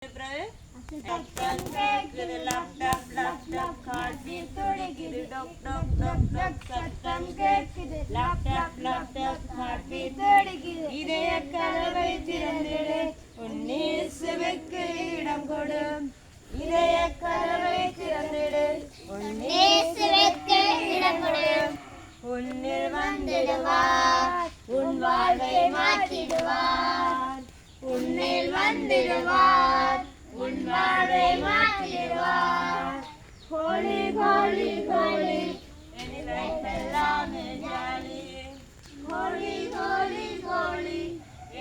Satan கேக்குது lub dub lub dub heartbeat துடிக்குது டொக் டொக் டொக் டொக் சத்தம் கேக்குது lub dub lub dub heartbeat துடிக்குது இதய கதவை திறந்திடு உன் இயேசுவுக்கு இடம் கொடு இதய கதவை திறந்திடு உன் இயேசுவுக்கு இடம் கொடு உன்னில் வந்திடுவார் உன் வாழ்வை மாற்றிடுவார் உன்னில் வந்திடுவார் உன் வாழ்வை மாற்றிடுவார் ஹோலி ஹோலி ஹோலி என் லைஃப் எல்லாமே ஜாலி ஹோலி ஹோலி ஹோலி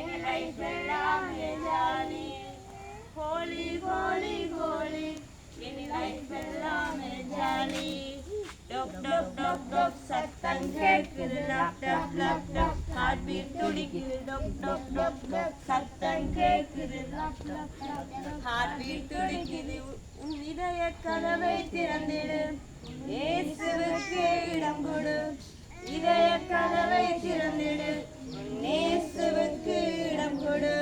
என் லைஃப் எல்லாமே ஜாலி ஹோலி ஹோலி ஹோலி என் லைஃப் எல்லாமே ஜாலி டொக் டொக் டொக் டொக் சத்தம் கேக்குது lub dub lub dub heartbeat துடிக்குது டொக் டொக் டொக் டொக் சத்தம் கேக்குது lub dub lub dub heartbeat துடிக்குது உன் இதய கதவை திறந்திடு இயேசுவுக்கு இடம் கொடு இதய கதவை திறந்திடு உன் இயேசுவுக்கு இடம் கொடு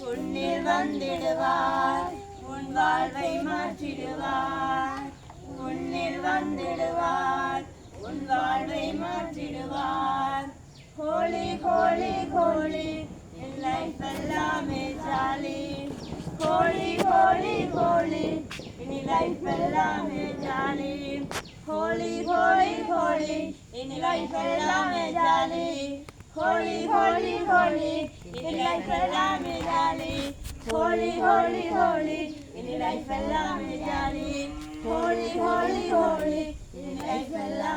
உன்னில் வந்திடுவார் உன் வாழ்வை மாற்றிடுவார் உன்னில் வந்திடுவார் உன் வாழ்வை மாற்றிடுவார் ஹோலி ஹோலி ஹோலி என் லைஃப் எல்லாமே ஜாலி ஹோலி ஹோலி ஹோலி என் லைஃப் எல்லாமே ஜாலி ஹோலி ஹோலி ஹோலி என் லைஃப் எல்லாமே ஜாலி ஹோலி ஹோலி ஹோலி என் லைஃப் எல்லாமே ஜாலி ஹோலி ஹோலி ஹோலி என் லைஃப் எல்லாமே jolly Holy, holy, holy, in life, Allah,